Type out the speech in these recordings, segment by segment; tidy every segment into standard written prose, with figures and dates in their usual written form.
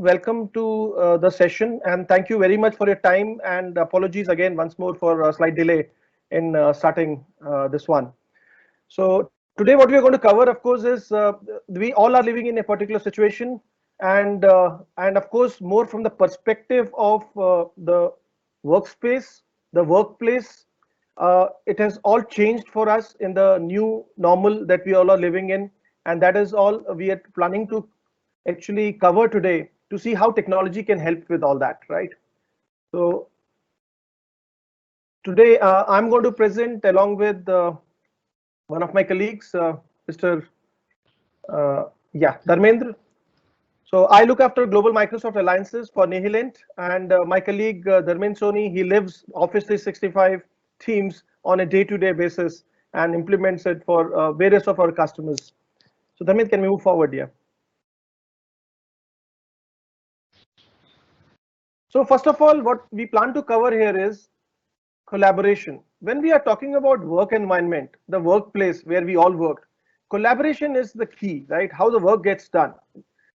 Welcome to the session, and thank you very much for your time. And apologies again once more for a slight delay in starting this one. So today, what we are going to cover, of course, is we all are living in a particular situation, and of course, more from the perspective of the workspace, the workplace. It has all changed for us in the new normal that we all are living in, and that is all we are planning to actually cover today to see how technology can help with all that, right? So today I'm going to present along with one of my colleagues, Mr. Dharmendra. So I look after global Microsoft alliances for Nihilent, and my colleague Dharmendra Soni, he lives Office 365 teams on a day-to-day basis and implements it for various of our customers. So Dharmendra, can we move forward here? So first of all, what we plan to cover here is collaboration. When we are talking about work environment, the workplace where we all work, collaboration is the key, right? How the work gets done.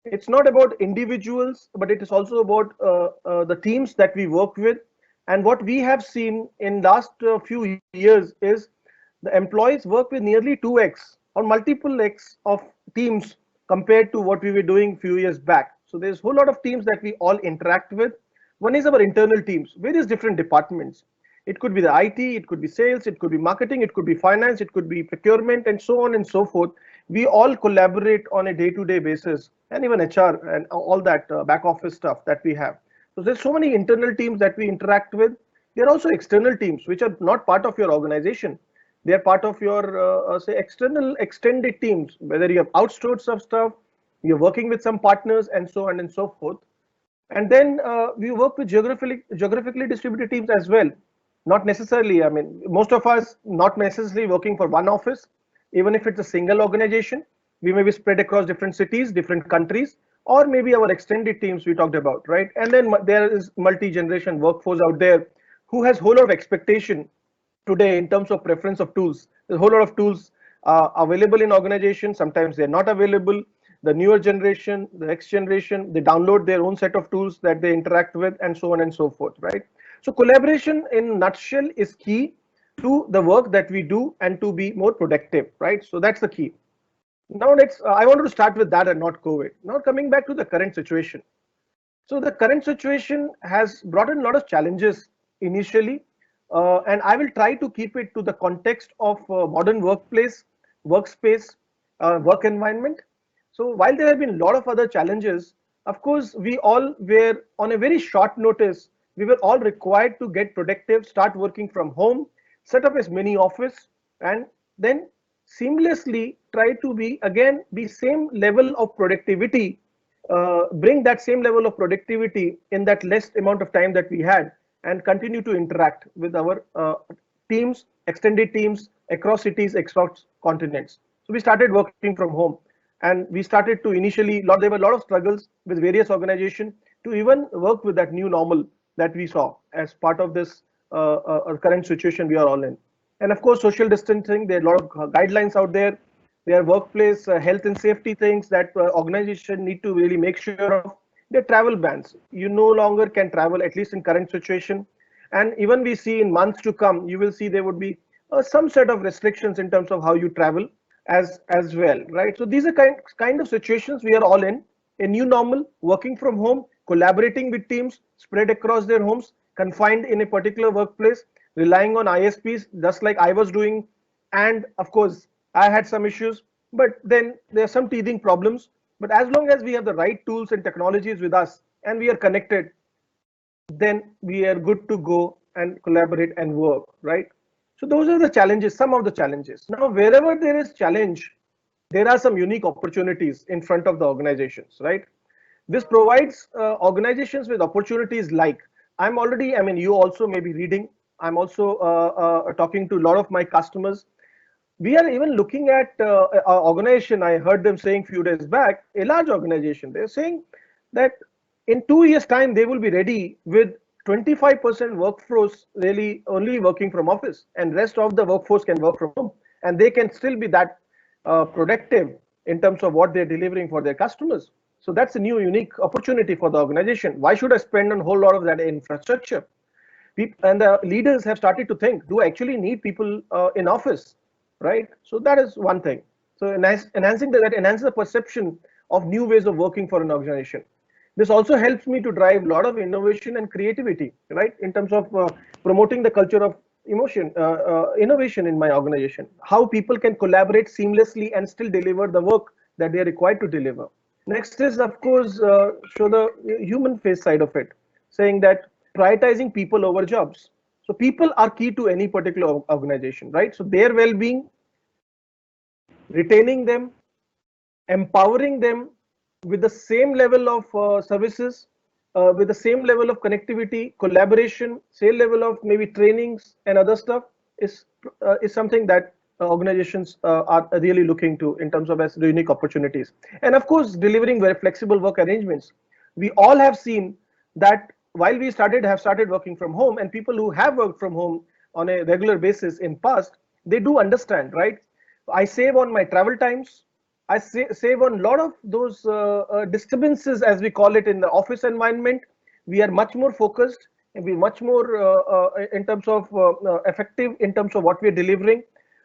It's not about individuals, but it is also about the teams that we work with. And what we have seen in last few years is the employees work with nearly 2x or multiple x of teams compared to what we were doing few years back. So there's a whole lot of teams that we all interact with. One is our internal teams, various different departments. It could be the IT, it could be sales, it could be marketing, it could be finance, it could be procurement, and so on and so forth. We all collaborate on a day-to-day basis, and even HR and all that back office stuff that we have. So there's so many internal teams that we interact with. There are also external teams which are not part of your organization. They are part of your say external extended teams, whether you have outsourced some stuff, you're working with some partners, and so on and so forth. And then we work with geographically distributed teams as well. Not necessarily, I mean, most of us not necessarily working for one office. Even if it's a single organization, we may be spread across different cities, different countries, or maybe our extended teams we talked about, right? And then there is multi-generation workforce out there who has whole lot of expectation today in terms of preference of tools. There's a whole lot of tools available in organizations. Sometimes they're not available. The newer generation, the next generation, they download their own set of tools that they interact with, and so on and so forth, right? So collaboration in a nutshell is key to the work that we do and to be more productive, right? So that's the key. Now let's, I wanted to start with that and not COVID. Now coming back to the current situation. So the current situation has brought in a lot of challenges initially, and I will try to keep it to the context of modern workplace, workspace, work environment. So while there have been a lot of other challenges, of course, we all were on a very short notice. We were all required to get productive, start working from home, set up as mini office, and then seamlessly try to be same level of productivity, bring that same level of productivity in that less amount of time that we had, and continue to interact with our teams, extended teams across cities, across continents. So we started working from home, and we started to initially, there were a lot of struggles with various organizations to even work with that new normal that we saw as part of this current situation we are all in. And of course, social distancing, there are a lot of guidelines out there. There are workplace health and safety things that organization need to really make sure of. There are travel bans. You no longer can travel, at least in current situation. And even we see in months to come, you will see there would be some set of restrictions in terms of how you travel as well, right? So these are kind of situations we are all in. A new normal, working from home, collaborating with teams spread across their homes, confined in a particular workplace, relying on ISPs, just like I was doing. And of course, I had some issues, but then there are some teething problems. But as long as we have the right tools and technologies with us and we are connected, then we are good to go and collaborate and work, right? So those are the challenges, some of the challenges. Now, wherever there is challenge, there are some unique opportunities in front of the organizations, right? This provides organizations with opportunities like, I mean, you also may be reading, I'm also talking to a lot of my customers. We are even looking at an organization, I heard them saying few days back, a large organization, they're saying that in 2 years time, they will be ready with 25% workforce really only working from office, and rest of the workforce can work from home, and they can still be that productive in terms of what they're delivering for their customers. So that's a new unique opportunity for the organization. Why should I spend on a whole lot of that infrastructure? And the leaders have started to think, do I actually need people in office, right? So that is one thing. So enhancing that enhances the perception of new ways of working for an organization. This also helps me to drive a lot of innovation and creativity, right? In terms of promoting the culture of innovation in my organization, how people can collaborate seamlessly and still deliver the work that they are required to deliver. Next is, of course, show the human face side of it, saying that prioritizing people over jobs. So people are key to any particular organization, right? So their well-being, retaining them, empowering them with the same level of services, with the same level of connectivity, collaboration, same level of maybe trainings and other stuff is something that organizations are really looking to in terms of as unique opportunities. And of course, delivering very flexible work arrangements. We all have seen that while we have started working from home, and people who have worked from home on a regular basis in past, they do understand, right? I save on my travel times. I save on a lot of those disturbances, as we call it in the office environment. We are much more focused and we're much more in terms of effective in terms of what we're delivering.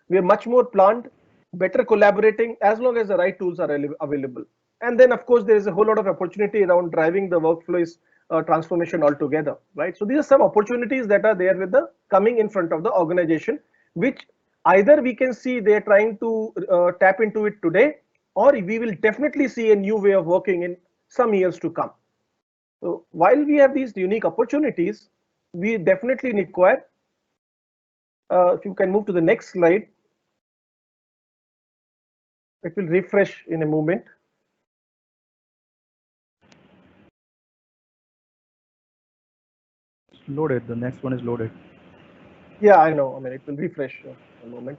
We are much more planned, better collaborating as long as the right tools are available. And then, of course, there is a whole lot of opportunity around driving the workflows transformation altogether, right? So these are some opportunities that are there with the coming in front of the organization, which either we can see they're trying to tap into it today, or we will definitely see a new way of working in some years to come. So while we have these unique opportunities, we definitely require, if you can move to the next slide, it will refresh in a moment. It's loaded. The next one is loaded. Yeah, I know. I mean, it will refresh in a moment.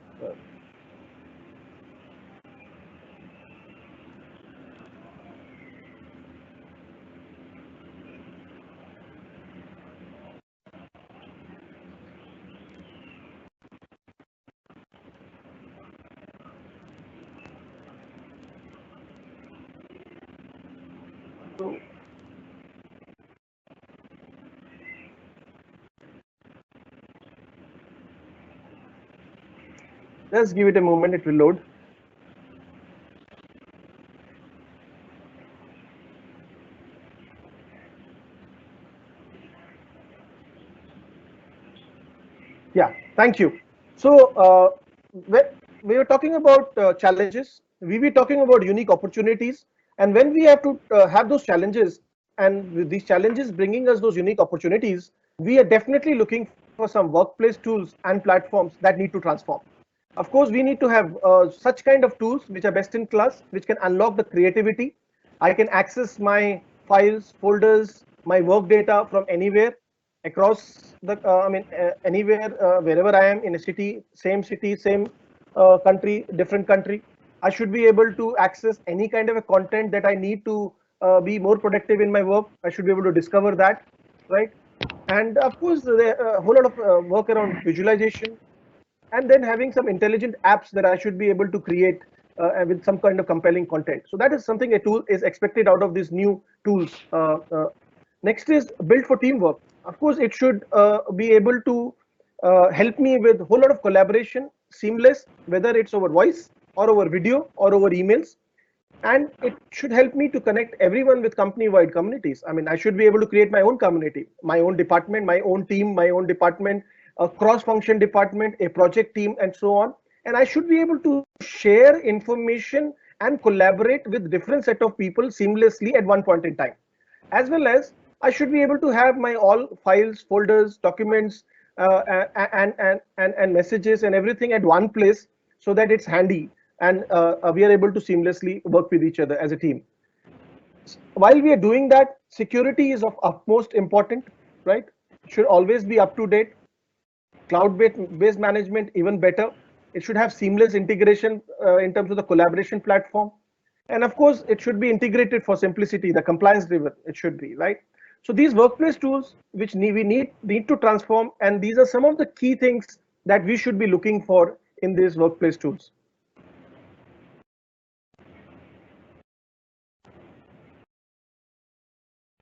So let's give it a moment. It will load. Yeah, thank you. So we were talking about challenges. We were talking about unique opportunities, and when we have to have those challenges, and with these challenges bringing us those unique opportunities, we are definitely looking for some workplace tools and platforms that need to transform. Of course, we need to have such kind of tools which are best in class, which can unlock the creativity. I can access my files, folders, my work data from anywhere across the, anywhere, wherever I am in a city, same country, different country. I should be able to access any kind of a content that I need to be more productive in my work. I should be able to discover that, right? And of course, there a whole lot of work around visualization, and then having some intelligent apps that I should be able to create with some kind of compelling content. So that is something a tool is expected out of these new tools. Next is built for teamwork. Of course, it should be able to help me with a whole lot of collaboration, seamless, whether it's over voice or over video or over emails. And it should help me to connect everyone with company-wide communities. I mean, I should be able to create my own community, my own department, my own team, my own department, a cross-function department, a project team, and so on. And I should be able to share information and collaborate with different set of people seamlessly at one point in time. As well as I should be able to have my all files, folders, documents, and messages and everything at one place, so that it's handy, and we are able to seamlessly work with each other as a team. While we are doing that, security is of utmost important, right? It should always be up to date. Cloud-based management, even better. It should have seamless integration in terms of the collaboration platform. And of course, it should be integrated for simplicity, the compliance driven, it should be, right? So these workplace tools, which we need to transform, and these are some of the key things that we should be looking for in these workplace tools.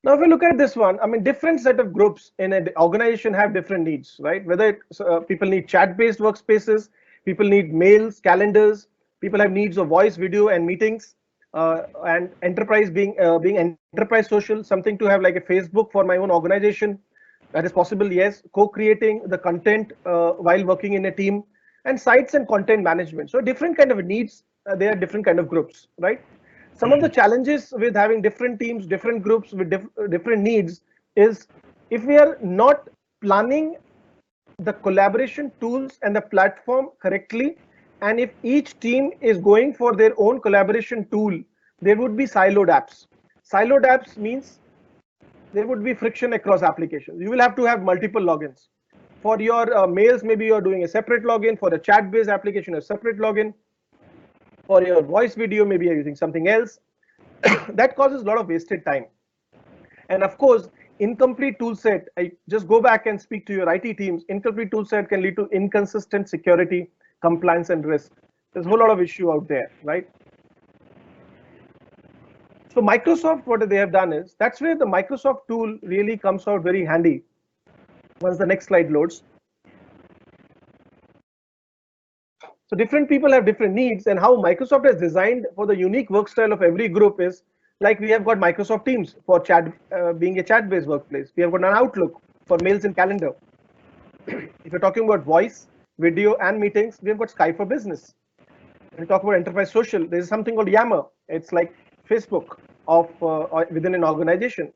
Now, if we look at this one, I mean, different set of groups in an organization have different needs, right? Whether people need chat-based workspaces, people need mails, calendars, people have needs of voice, video, and meetings, and enterprise being enterprise social, something to have like a Facebook for my own organization. That is possible, yes. Co-creating the content while working in a team, and sites and content management. So different kind of needs. There are different kind of groups, right? Some of the challenges with having different teams, different groups with different needs is if we are not planning the collaboration tools and the platform correctly, and if each team is going for their own collaboration tool, there would be siloed apps. Siloed apps means there would be friction across applications. You will have to have multiple logins. For your mails, maybe you're doing a separate login. For a chat-based application, a separate login. For your voice video, maybe you're using something else. That causes a lot of wasted time. And of course, incomplete tool set, I just go back and speak to your IT teams. Incomplete tool set can lead to inconsistent security, compliance, and risk. There's a whole lot of issue out there, right? So Microsoft, what they have done is, that's where the Microsoft tool really comes out very handy. Once the next slide loads. So different people have different needs, and how Microsoft has designed for the unique work style of every group is like we have got Microsoft Teams for chat, being a chat-based workplace. We have got an Outlook for mails and calendar. If you're talking about voice, video, and meetings, we have got Skype for business. When we talk about enterprise social, there's something called Yammer. It's like Facebook of within an organization.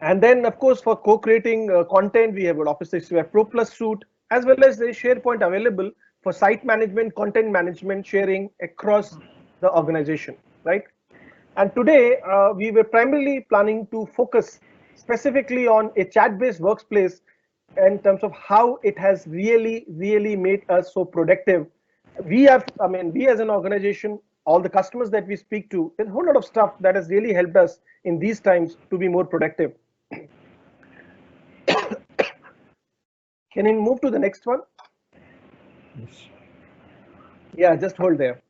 And then, of course, for co-creating content, we have got Office 365 Pro Plus suite, as well as the SharePoint available for site management, content management, sharing across the organization, right? And today, we were primarily planning to focus specifically on a chat-based workplace in terms of how it has really made us so productive. We have, I mean, we as an organization, all the customers that we speak to, there's a whole lot of stuff that has really helped us in these times to be more productive. Can you move to the next one? Yes. Yeah, just hold there.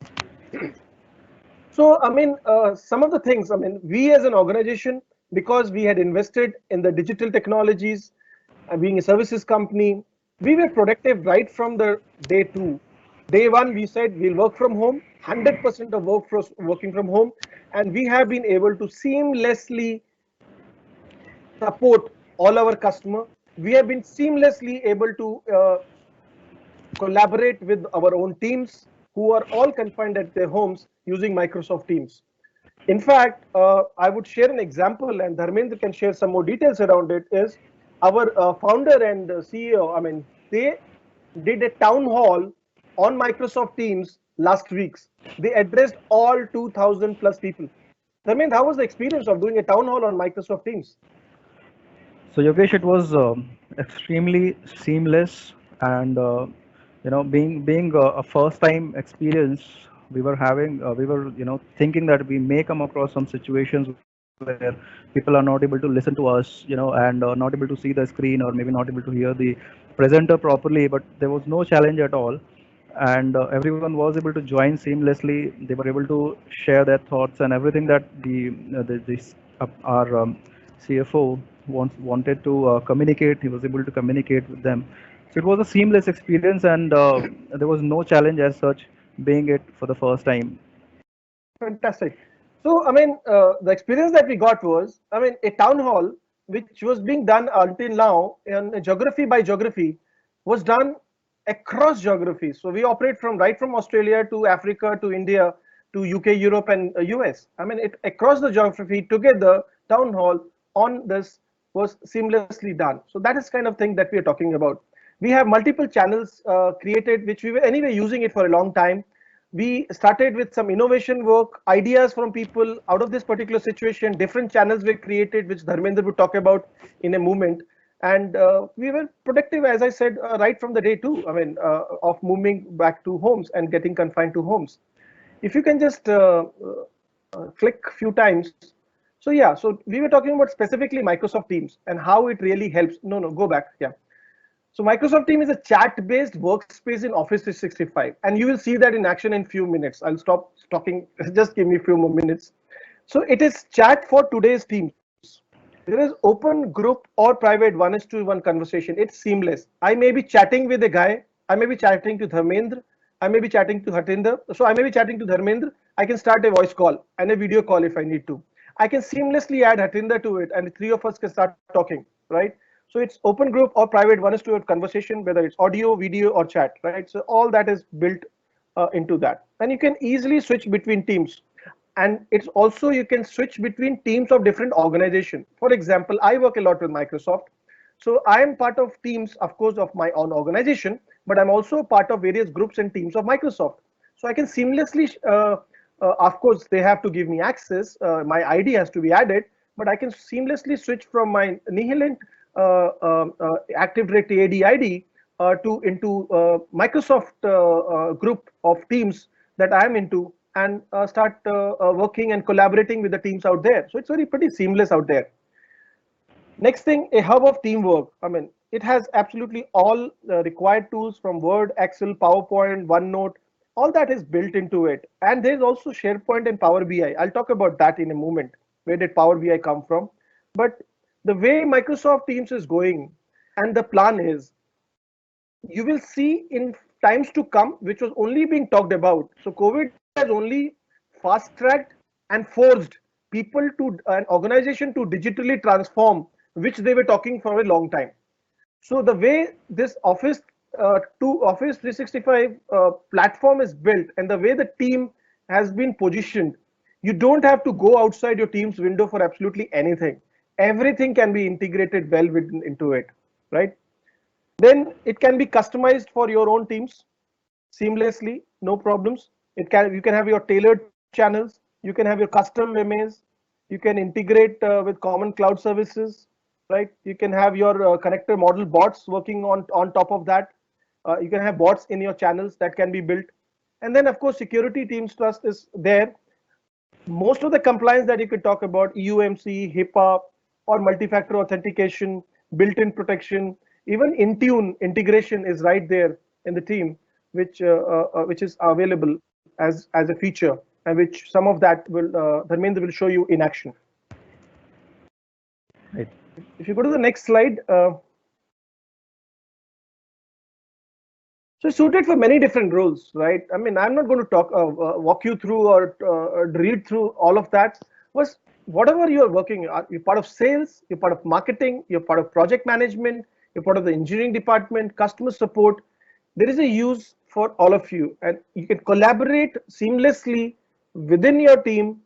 So, I mean, some of the things, I mean, we as an organization, because we had invested in the digital technologies, being a services company, we were productive right from the day two. Day one, we said we'll work from home, 100% of workforce working from home, and we have been able to seamlessly support all our customer. We have been seamlessly able to collaborate with our own teams who are all confined at their homes using Microsoft Teams. In fact, I would share an example, and Dharmendra can share some more details around it, is our founder and CEO, I mean, they did a town hall on Microsoft Teams last week. They addressed all 2,000 plus people. Dharmendra, how was the experience of doing a town hall on Microsoft Teams? So Yogesh, it was extremely seamless, and being a first time experience, we were thinking that we may come across some situations where people are not able to listen to us, and not able to see the screen, or maybe not able to hear the presenter properly. But there was no challenge at all, and everyone was able to join seamlessly. They were able to share their thoughts and everything that our CFO wanted to communicate. He was able to communicate with them. So it was a seamless experience, and there was no challenge as such, being it for the first time. Fantastic. So, I mean, the experience that we got was, I mean, a town hall which was being done until now in geography by geography was done across geography. So we operate from right from Australia to Africa to India to UK, Europe, and US. I mean, it across the geography together, town hall on this was seamlessly done. So that is kind of thing that we are talking about. We have multiple channels created, which we were anyway using it for a long time. We started with some innovation work, ideas from people out of this particular situation. Different channels were created, which Dharmendra would talk about in a moment. And we were productive, as I said, right from the day two. I mean, of moving back to homes and getting confined to homes. If you can just click a few times. So yeah, so we were talking about specifically Microsoft Teams and how it really helps. No, go back. Yeah. So Microsoft Teams is a chat-based workspace in Office 365, and you will see that in action in few minutes. I'll stop talking. Just give me a few more minutes. So it is chat for today's teams. There is open group or private one is to one conversation. It's seamless. I may be chatting with a guy. I may be chatting to Dharmendra. I may be chatting to Hatinder. So I may be chatting to Dharmendra. I can start a voice call and a video call if I need to. I can seamlessly add Hatinder to it, and the three of us can start talking, right? So it's open group or private one is to one conversation, whether it's audio, video, or chat, right? So all that is built into that, and you can easily switch between teams. And it's also you can switch between teams of different organization. For example, I work a lot with Microsoft, so I am part of teams, of course, of my own organization, but I'm also part of various groups and teams of Microsoft. So I can seamlessly of course they have to give me access, my ID has to be added, but I can seamlessly switch from my Nihilint Active Directory AD ID to into Microsoft group of teams that I am into, and start working and collaborating with the teams out there. So it's very pretty seamless out there. Next thing, a hub of teamwork. I mean, it has absolutely all required tools from Word, Excel, PowerPoint, OneNote. All that is built into it. And there's also SharePoint and Power BI. I'll talk about that in a moment. Where did Power BI come from? But the way Microsoft Teams is going, and the plan is, you will see in times to come, which was only being talked about. So COVID has only fast tracked and forced people to an organization to digitally transform, which they were talking for a long time. So the way this Office to Office 365 platform is built, and the way the team has been positioned, you don't have to go outside your team's window for absolutely anything. Everything can be integrated well into it, right? Then it can be customized for your own teams seamlessly, no problems. You can have your tailored channels, you can have your custom MAs, you can integrate with common cloud services, right? You can have your connector model bots working on top of that. You can have bots in your channels that can be built. And then of course security teams trust is there. Most of the compliance that you could talk about, EUMC, HIPAA, or multi-factor authentication, built-in protection, even Intune integration is right there in the team, which is available as a feature, and which some of that will Dharmendra will show you in action. Right. If you go to the next slide, so it's suited for many different roles, right? I mean, I'm not going to walk you through or read through all of that. Was whatever you're working, you're part of sales, you're part of marketing, you're part of project management, you're part of the engineering department, customer support. There is a use for all of you, and you can collaborate seamlessly within your team,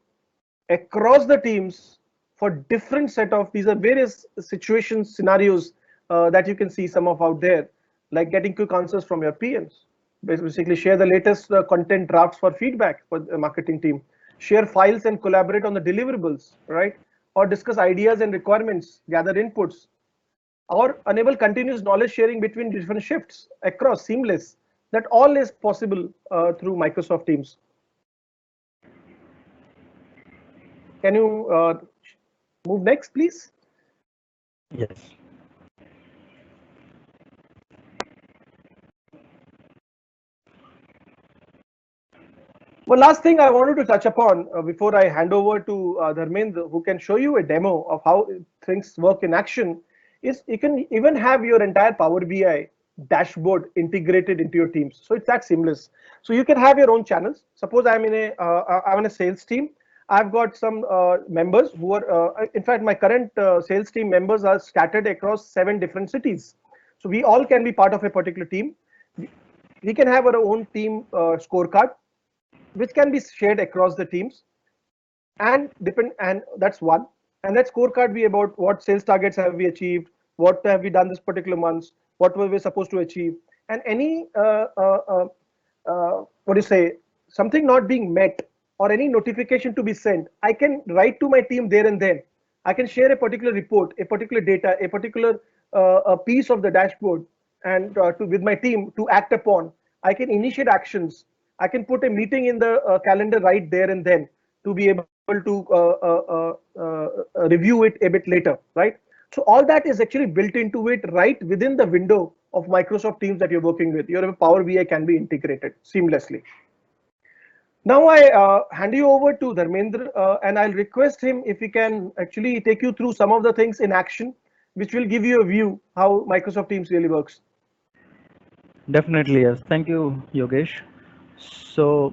across the teams, for different set of, these are various situations, scenarios that you can see some of out there, like getting quick answers from your PMs, basically share the latest content drafts for feedback for the marketing team, share files and collaborate on the deliverables, right? Or discuss ideas and requirements, gather inputs, or enable continuous knowledge sharing between different shifts across seamless. That all is possible through Microsoft Teams. Can you move next, please? Yes. One last thing I wanted to touch upon before I hand over to Dharmendra, who can show you a demo of how things work in action, is you can even have your entire Power BI dashboard integrated into your teams. So it's that seamless. So you can have your own channels. Suppose I'm in a sales team. I've got some members who are, in fact, my current sales team members are scattered across 7 different cities. So we all can be part of a particular team. We can have our own team scorecard, which can be shared across the teams, and that's one. And that scorecard be about what sales targets have we achieved, what have we done this particular month, what were we supposed to achieve, and any what do you say, something not being met or any notification to be sent, I can write to my team there and then. I can share a particular report, a particular data, a particular a piece of the dashboard, and with my team to act upon. I can initiate actions. I can put a meeting in the calendar right there and then to be able to review it a bit later, right? So all that is actually built into it right within the window of Microsoft Teams that you're working with. Your Power BI can be integrated seamlessly. Now I hand you over to Dharmendra, and I'll request him if he can actually take you through some of the things in action, which will give you a view how Microsoft Teams really works. Definitely, yes. Thank you, Yogesh. So,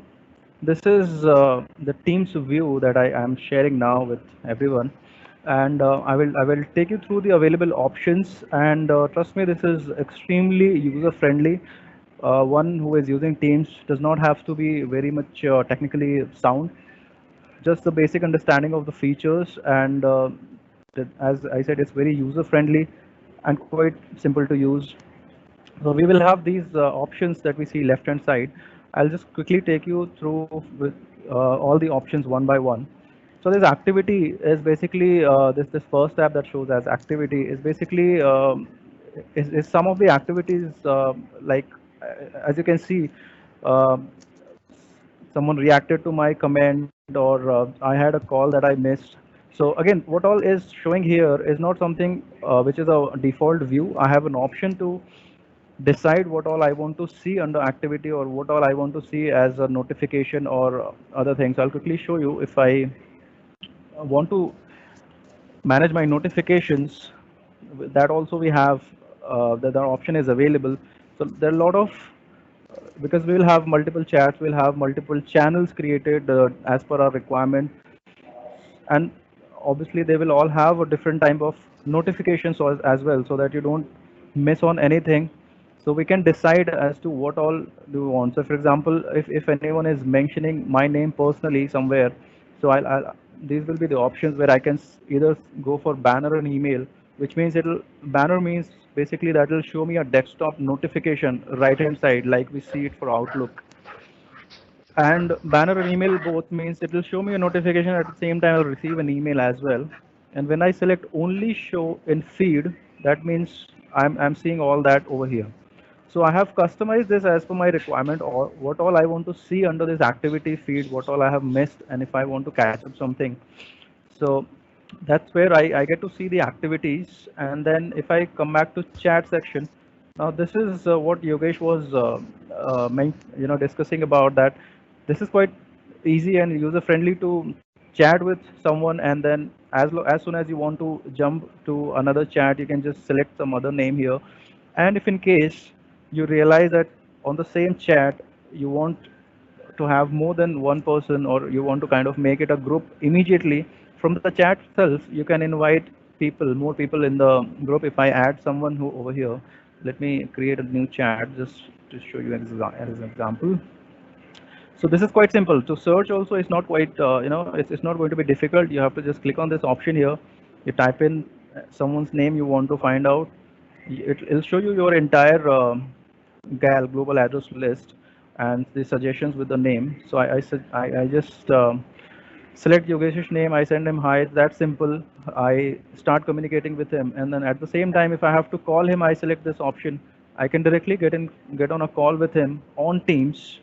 this is the Teams view that I am sharing now with everyone, and I will take you through the available options. And trust me, this is extremely user friendly. One who is using Teams does not have to be very much technically sound. Just the basic understanding of the features, and as I said, it's very user friendly and quite simple to use. So we will have these options that we see left hand side. I'll just quickly take you through with all the options one by one. So this activity is basically this first tab that shows as activity is basically is some of the activities like as you can see, uh, someone reacted to my comment, or I had a call that I missed. So again, what all is showing here is not something which is a default view. I have an option to decide what all I want to see under activity, or what all I want to see as a notification or other things. I'll quickly show you. If I want to manage my notifications, that also we have that the option is available. So there are a lot of because we will have multiple chats, we'll have multiple channels created as per our requirement, and obviously they will all have a different type of notifications as well, so that you don't miss on anything. So we can decide as to what all do we want. So for example, if anyone is mentioning my name personally somewhere, so I'll these will be the options where I can either go for banner and email, which means it'll banner means basically that will show me a desktop notification right hand side like we see it for Outlook, and banner and email both means it will show me a notification at the same time I'll receive an email as well. And when I select only show in feed, that means I'm seeing all that over here. So I have customized this as per my requirement, or what all I want to see under this activity feed, what all I have missed, and if I want to catch up something. So that's where I get to see the activities. And then if I come back to chat section, now this is what Yogesh was discussing about, that this is quite easy and user friendly to chat with someone, and then as soon as you want to jump to another chat, you can just select some other name here. And if in case you realize that on the same chat you want to have more than one person, or you want to kind of make it a group immediately from the chat itself, you can invite more people in the group. If I add someone who over here, let me create a new chat just to show you as an example. So this is quite simple to search. Also, it's not quite it's not going to be difficult. You have to just click on this option here. You type in someone's name you want to find out. It'll show you your entire global address list and the suggestions with the name. So I just select Yogesh's name. I send him hi. It's that simple. I start communicating with him, and then at the same time, if I have to call him, I select this option. I can directly get on a call with him on Teams.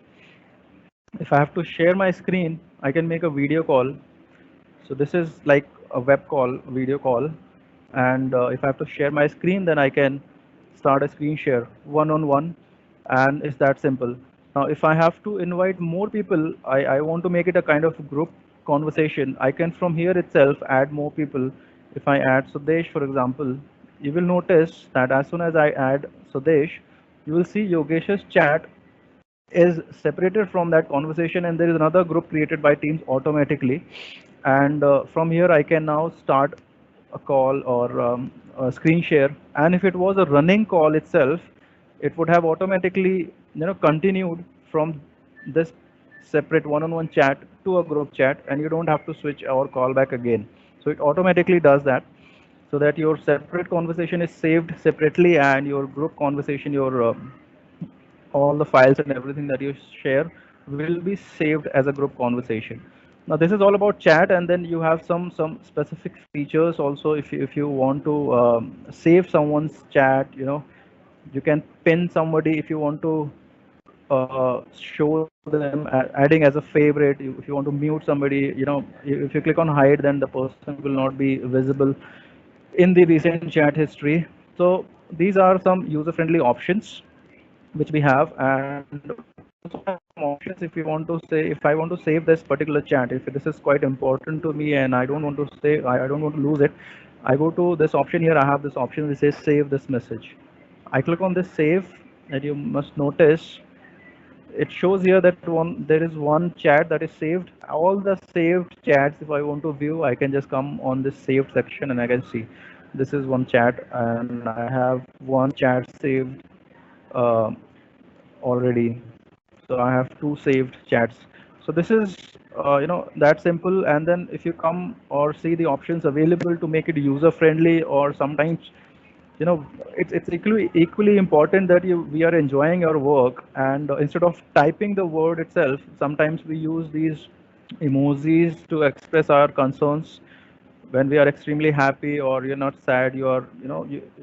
If I have to share my screen, I can make a video call. So this is like a web call, video call. And if I have to share my screen, then I can start a screen share one-on-one, and it's that simple. Now, if I have to invite more people, I want to make it a kind of group conversation. I can from here itself add more people. If I add Sudesh, for example, you will notice that as soon as I add Sudesh, you will see Yogesh's chat is separated from that conversation, and there is another group created by Teams automatically. And from here I can now start a call or a screen share. And if it was a running call itself, it would have automatically continued from this separate one-on-one chat to a group chat, and you don't have to switch or call back again. So it automatically does that, so that your separate conversation is saved separately, and your group conversation, your all the files and everything that you share will be saved as a group conversation. Now this is all about chat, and then you have some specific features also. If you want to save someone's chat, you can pin somebody. If you want to show them adding as a favorite, if you want to mute somebody, if you click on hide, then the person will not be visible in the recent chat history. So these are some user friendly options which we have. And also I have some options. If you want to say, if I want to save this particular chat, if this is quite important to me and I don't want to save, I don't want to lose it, I go to this option here. I have this option which says save this message. I click on this save, and you must notice it shows here that there is one chat that is saved. All the saved chats, if I want to view, I can just come on this saved section and I can see this is one chat, and I have one chat saved uh, already. So I have two saved chats. So this is that simple. And then if you come or see the options available to make it user friendly, or sometimes it's equally important that we are enjoying our work, and instead of typing the word itself, sometimes we use these emojis to express our concerns when we are extremely happy or you're not sad. You are,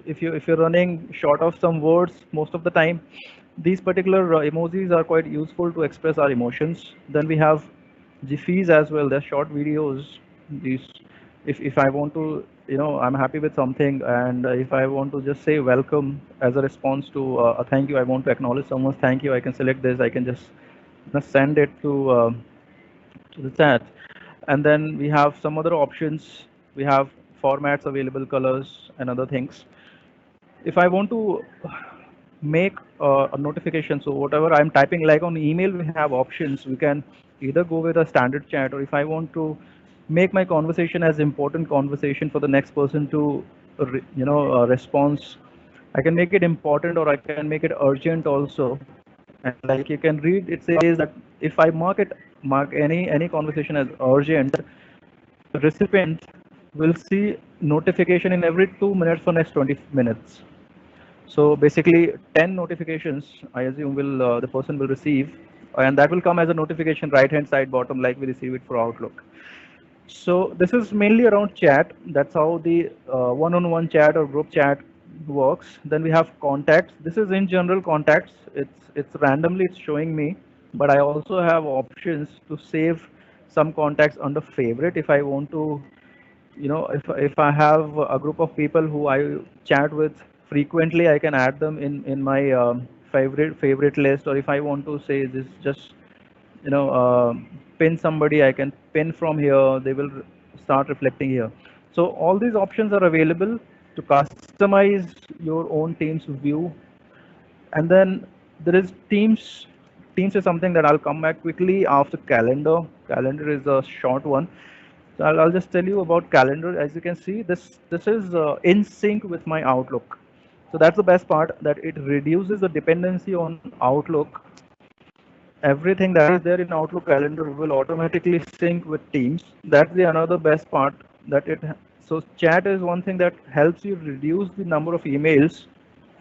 if you're running short of some words most of the time, these particular emojis are quite useful to express our emotions. Then we have GIFs as well. They're short videos. These, if I want to, I'm happy with something, and if I want to just say welcome as a response to a thank you, I want to acknowledge someone's thank you, I can select this. I can just send it to the chat. And then we have some other options. We have formats available, colors and other things. If I want to make a notification, so whatever I'm typing, like on email, we have options. We can either go with a standard chat, or if I want to make my conversation as important conversation for the next person to response, I can make it important, or I can make it urgent also. And like you can read, it says that if I mark any conversation as urgent, the recipient will see notification in every 2 minutes for next 20 minutes. So basically 10 notifications, I assume, will the person will receive, and that will come as a notification right hand side bottom, like we receive it for Outlook. So this is mainly around chat. That's how the one-on-one chat or group chat works. Then we have contacts. This is in general contacts. It's randomly it's showing me, but I also have options to save some contacts under favorite. If I want to, if I have a group of people who I chat with frequently, I can add them in my favorite list. Or if I want to say this, just pin somebody, I can pin from here. They will start reflecting here. So all these options are available to customize your own team's view. And then there is teams. Teams is something that I'll come back quickly after calendar. Calendar is a short one. So I'll just tell you about calendar. As you can see, this is in sync with my Outlook. So that's the best part, that it reduces the dependency on Outlook. Everything that is there in Outlook calendar will automatically sync with Teams. That's the another best part, that so chat is one thing that helps you reduce the number of emails,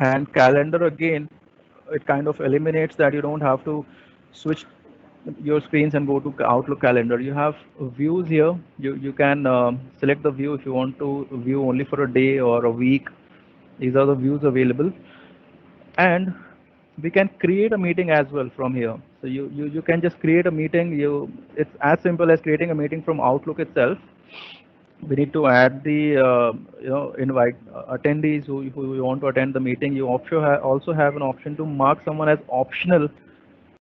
and calendar again, it kind of eliminates that. You don't have to switch your screens and go to Outlook calendar. You have views here. You can select the view if you want to view only for a day or a week. These are the views available. And we can create a meeting as well from here. So you can just create a meeting. It's as simple as creating a meeting from Outlook itself. We need to add the invite attendees who want to attend the meeting. You also have an option to mark someone as optional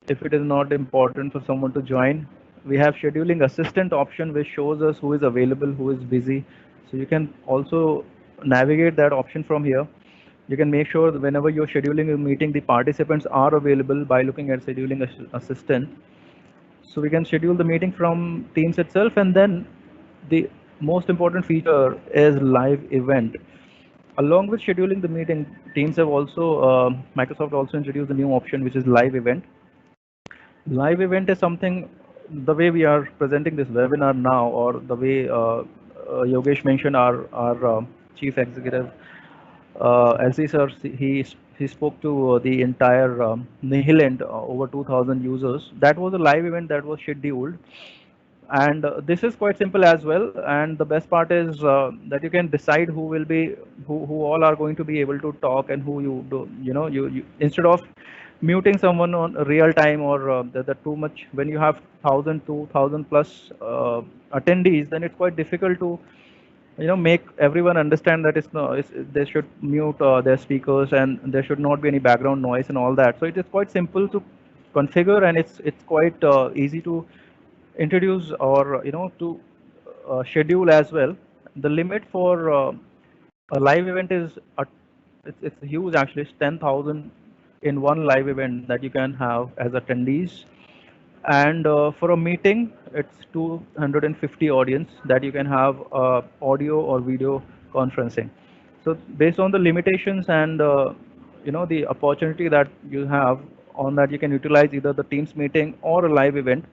if it is not important for someone to join. We have scheduling assistant option, which shows us who is available, who is busy. So you can also navigate that option from here. You can make sure that whenever you're scheduling a meeting, the participants are available by looking at scheduling assistant. So we can schedule the meeting from Teams itself. And then the most important feature is live event. Along with scheduling the meeting, Teams have also, Microsoft also introduced a new option, which is live event. Live event is something, the way we are presenting this webinar now, or the way Yogesh mentioned, our chief executive, LC sir, he spoke to the entire Nihilent, over 2,000 users. That was a live event that was scheduled, and this is quite simple as well. And the best part is that you can decide who will be, who all are going to be able to talk, and who you do, you instead of muting someone on real time, or the too much, when you have 1,000, 2,000 plus attendees, then it's quite difficult to make everyone understand that they should mute their speakers, and there should not be any background noise and all that. So it is quite simple to configure, and it's quite easy to introduce, or to schedule as well. The limit for a live event is it's huge actually. It's 10,000 in one live event that you can have as attendees, and for a meeting it's 250 audience that you can have audio or video conferencing. So based on the limitations and the opportunity that you have, on that you can utilize either the Teams meeting or a live event.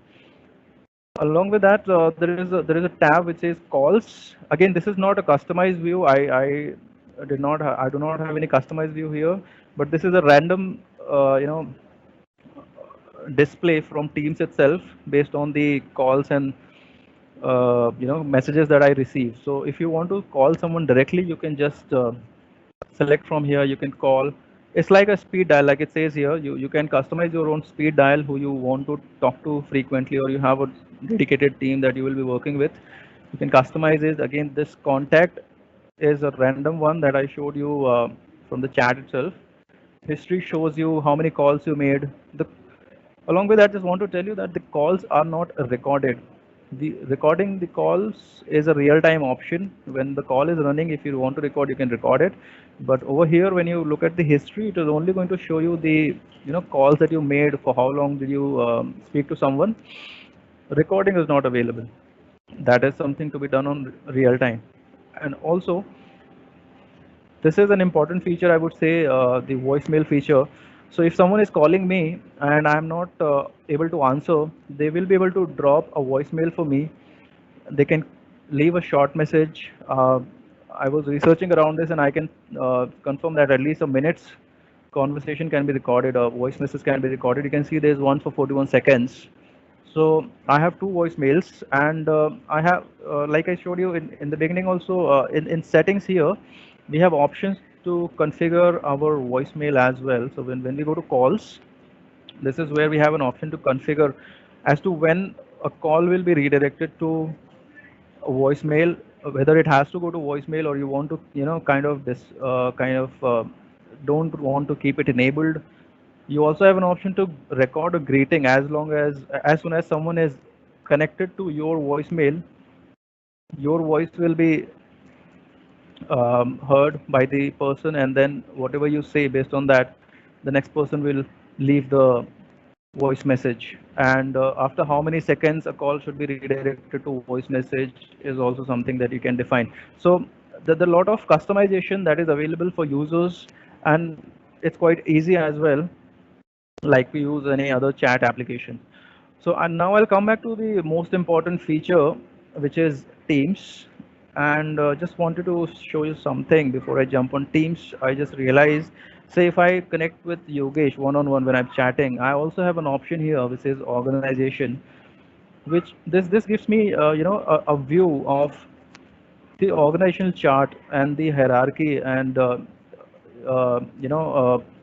Along with that, there is a tab which says calls. Again, this is not a customized view. I do not have any customized view here, but this is a random display from Teams itself based on the calls and messages that I receive. So if you want to call someone directly, you can just select from here. You can call. It's like a speed dial, like it says here. You can customize your own speed dial who you want to talk to frequently, or you have a dedicated team that you will be working with. You can customize it. Again, this contact is a random one that I showed you from the chat itself. History shows you how many calls you made. Along with that, just want to tell you that the calls are not recorded. The recording the calls is a real-time option. When the call is running, if you want to record, you can record it. But over here, when you look at the history, it is only going to show you the calls that you made, for how long did you speak to someone. Recording is not available. That is something to be done on real time. And also, this is an important feature, I would say, the voicemail feature. So if someone is calling me and I'm not able to answer, they will be able to drop a voicemail for me. They can leave a short message. I was researching around this, and I can confirm that at least a minute's conversation can be recorded, or voice message can be recorded. You can see there's one for 41 seconds. So I have two voicemails, and I have, like I showed you in the beginning also, in settings here, we have options to configure our voicemail as well. So when we go to calls, this is where we have an option to configure as to when a call will be redirected to a voicemail, whether it has to go to voicemail, or you want to, kind of this, don't want to keep it enabled. You also have an option to record a greeting as soon as someone is connected to your voicemail, your voice will be heard by the person, and then whatever you say based on that, the next person will leave the voice message. And after how many seconds a call should be redirected to voice message is also something that you can define. So there's a lot of customization that is available for users, and it's quite easy as well, like we use any other chat application. So and now I'll come back to the most important feature, which is Teams. And just wanted to show you something before I jump on Teams. I just realized, say if I connect with Yogesh one-on-one when I'm chatting, I also have an option here which is organization, which this gives me a view of the organizational chart and the hierarchy, and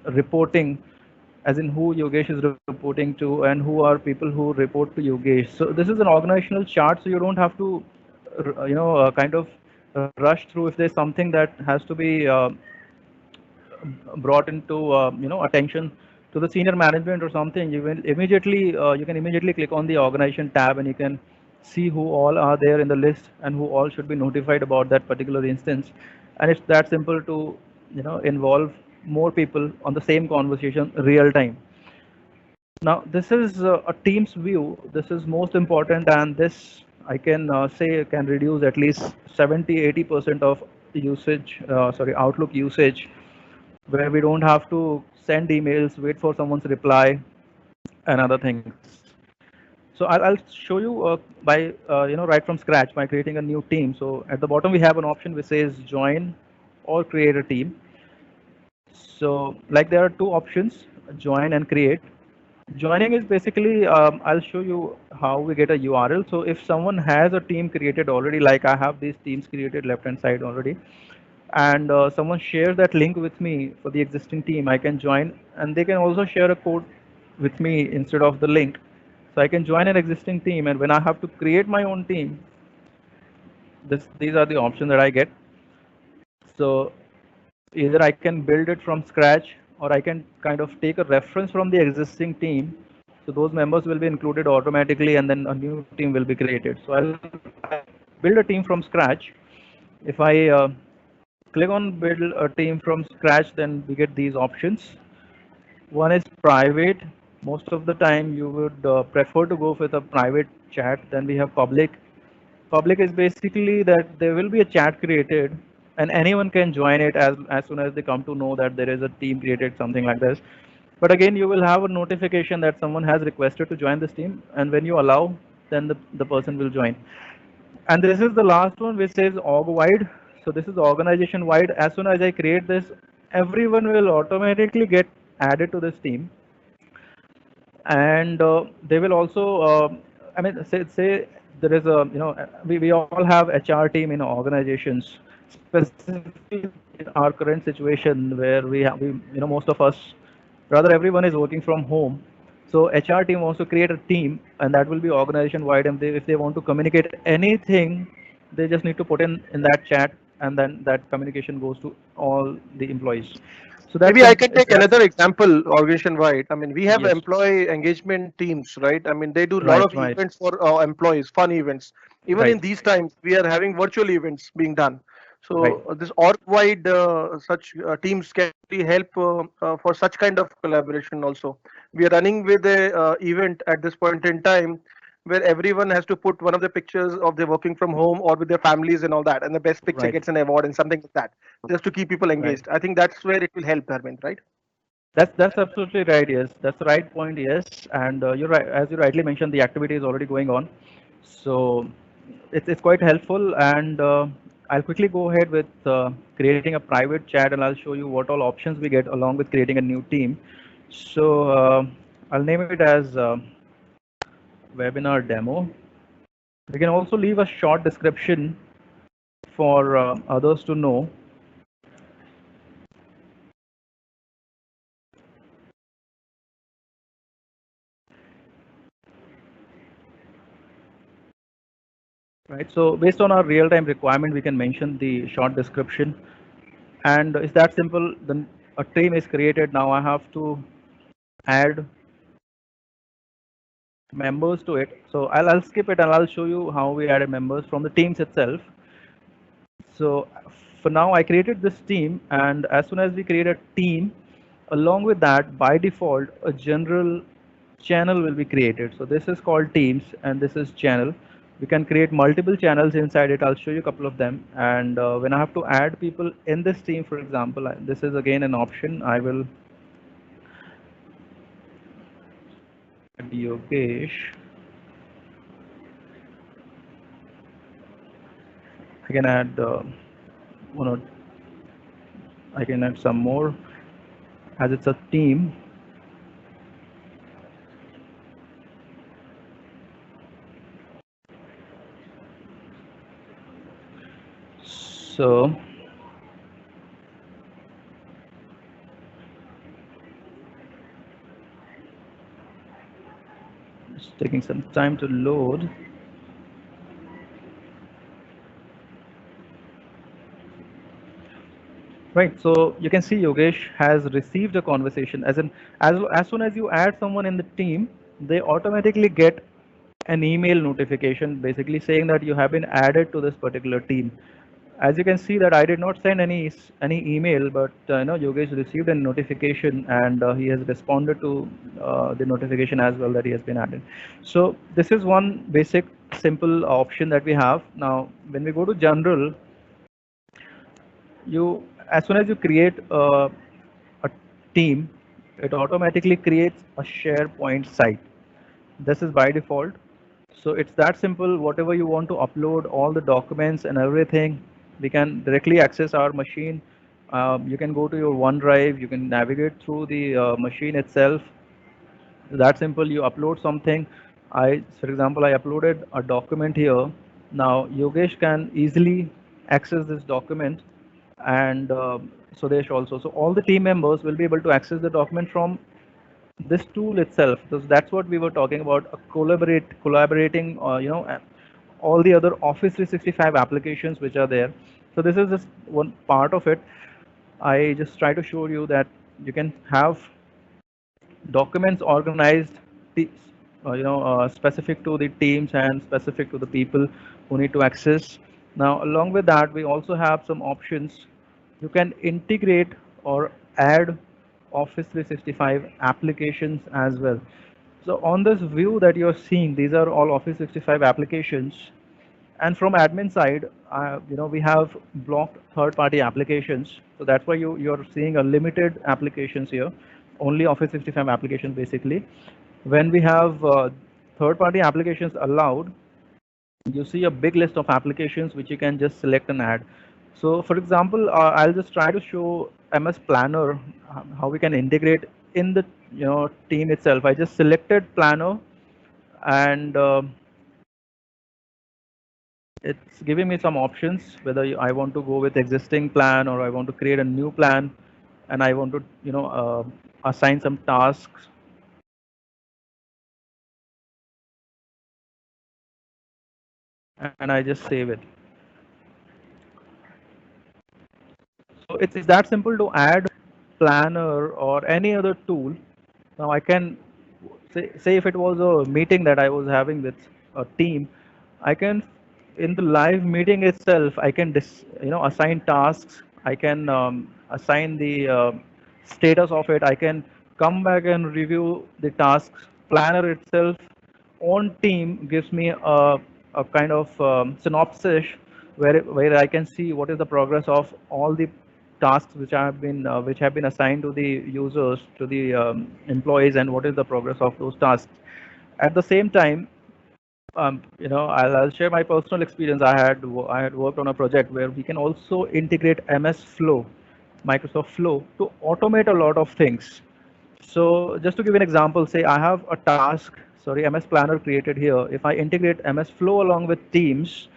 reporting, as in who Yogesh is reporting to and who are people who report to Yogesh. So this is an organizational chart, so you don't have to kind of rush through if there's something that has to be brought into attention to the senior management or something. You can immediately click on the organization tab, and you can see who all are there in the list and who all should be notified about that particular instance. And it's that simple to involve more people on the same conversation real time. Now this is a Teams view. This is most important, and this I can say can reduce at least 70-80% of usage, Outlook usage, where we don't have to send emails, wait for someone's reply, and other things. So I'll show you by right from scratch by creating a new team. So at the bottom we have an option which says join or create a team. So like there are two options, join and create. Joining is basically, I'll show you how we get a URL. So if someone has a team created already, like I have these teams created left hand side already, and someone shares that link with me for the existing team, I can join, and they can also share a code with me instead of the link. So I can join an existing team, and when I have to create my own team, these are the options that I get. So either I can build it from scratch, or I can kind of take a reference from the existing team So those members will be included automatically, and then a new team will be created. So I'll build a team from scratch. If I click on build a team from scratch, then we get these options. One is private. Most of the time you would prefer to go with a private chat. Then we have public. Public is basically that there will be a chat created and anyone can join it as soon as they come to know that there is a team created, something like this. But again, you will have a notification that someone has requested to join this team, and when you allow, then the person will join. And this is the last one, which says org wide. So this is organization wide. As soon as I create this, everyone will automatically get added to this team, and they will also I mean, say there is a, we all have HR team in organizations, specifically in our current situation where we most of us, rather everyone is working from home. So HR team wants to create a team, and that will be organization wide, and if they want to communicate anything, they just need to put in that chat, and then that communication goes to all the employees. So that's Maybe I can simple. take another example, organization wide. I mean, we have Yes. employee engagement teams, right? I mean, they do a lot Right, of right, events for employees, fun events. Even in right, these times, we are having virtual events being done. right, So this org-wide such teams can really help for such kind of collaboration also. We are running with a event at this point in time where everyone has to put one of the pictures of their working from home or with their families and all that, and the best picture right, gets an award and something like that, just to keep people right. engaged. I think that's where it will help, Dharmendra, right? That's absolutely right. Yes, that's the right point. Yes, and you're right. As you rightly mentioned, the activity is already going on, so it's quite helpful. And I'll quickly go ahead with creating a private chat, and I'll show you what all options we get along with creating a new team. So I'll name it as webinar demo. We can also leave a short description for others to know. Right. So based on our real-time requirement, we can mention the short description, and it's that simple. Then a team is created. Now I have to add members to it. So I'll skip it and I'll show you how we added members from the teams itself. So for now, I created this team, and as soon as we create a team, along with that, by default, a general channel will be created. So this is called teams, and this is channel. We can create multiple channels inside it. I'll show you a couple of them. And when I have to add people in this team, for example, this is again an option. I will add Yogesh. I can add one or I can add some more as it's a team. So it's taking some time to load. Right. So you can see Yogesh has received a conversation. As soon as you add someone in the team, they automatically get an email notification basically saying that you have been added to this particular team. As you can see that I did not send any email, but Yogesh received a notification, and he has responded to the notification as well that he has been added. So this is one basic simple option that we have. Now when we go to general, you as soon as you create a team, it automatically creates a SharePoint site. This is by default. So it's that simple. Whatever you want to upload, all the documents and everything, we can directly access our machine. You can go to your OneDrive. You can navigate through the machine itself. That simple. You upload something. For example, I uploaded a document here. Now Yogesh can easily access this document, and Sudesh also. So all the team members will be able to access the document from this tool itself. So that's what we were talking about, collaborating, all the other Office 365 applications which are there. So this is just one part of it. I just try to show you that you can have documents organized specific to the teams and specific to the people who need to access. Now, along with that, we also have some options. You can integrate or add Office 365 applications as well. So on this view that you're seeing, these are all Office 365 applications. And from admin side, we have blocked third-party applications. So that's why you're seeing a limited applications here, only Office 65 applications basically. When we have third-party applications allowed, you see a big list of applications which you can just select and add. So for example, I'll just try to show MS Planner how we can integrate in the team itself. I just selected Planner, and it's giving me some options whether I want to go with existing plan or I want to create a new plan, and I want to assign some tasks, and I just save it. So it's that simple to add planner or any other tool. Now I can say if it was a meeting that I was having with a team, I can in the live meeting itself I can assign tasks. I can assign the status of it. I can come back and review the tasks. Planner itself on team gives me a kind of synopsis where I can see what is the progress of all the tasks which have been assigned to the users, to the employees, and what is the progress of those tasks. At the same time, I'll share my personal experience. I had worked on a project where we can also integrate MS Flow, Microsoft Flow, to automate a lot of things. So just to give you an example, say I have a task, sorry, MS Planner created here. If I integrate MS Flow along with Teams,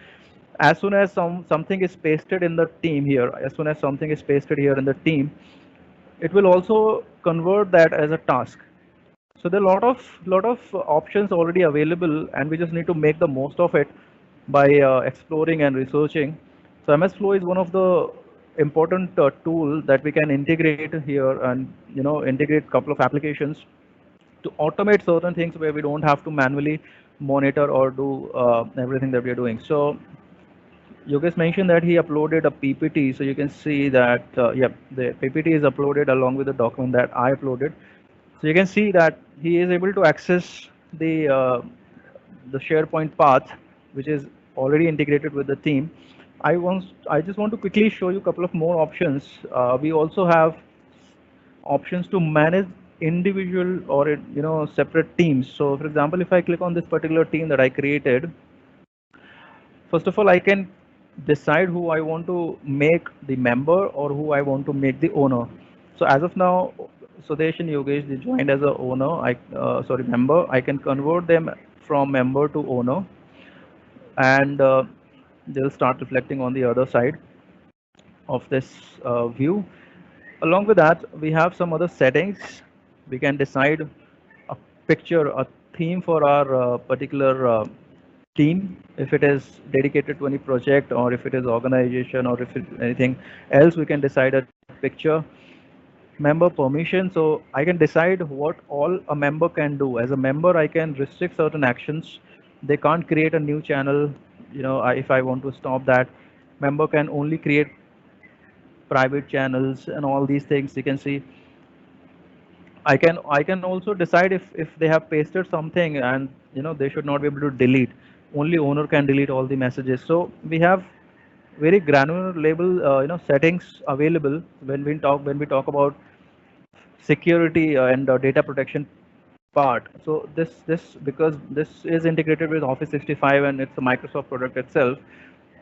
as soon as something is pasted in the team here, as soon as something is pasted here in the team, it will also convert that as a task. So there are a lot of options already available, and we just need to make the most of it by exploring and researching. So MS Flow is one of the important tool that we can integrate here, and integrate a couple of applications to automate certain things where we don't have to manually monitor or do everything that we are doing. So Yogesh mentioned that he uploaded a PPT, so you can see that the PPT is uploaded along with the document that I uploaded. So you can see that he is able to access the SharePoint path, which is already integrated with the team. I just want to quickly show you a couple of more options. We also have options to manage individual or separate teams. So for example, if I click on this particular team that I created, first of all, I can decide who I want to make the member or who I want to make the owner. So as of now, Sudesh and Yogesh, they joined as a owner. Sorry, member. I can convert them from member to owner, and they'll start reflecting on the other side of this view. Along with that, we have some other settings. We can decide a picture, a theme for our particular team, if it is dedicated to any project, or if it is organization, or if it's anything else. We can decide a picture. Member permission, so I can decide what all a member can do. As a member, I can restrict certain actions. They can't create a new channel. If I want to stop that, member can only create private channels and all these things. You can see I can also decide if they have pasted something, and they should not be able to delete. Only owner can delete all the messages. So we have very granular level settings available when we talk about security and data protection part. So this because this is integrated with Office 65 and it's a Microsoft product itself.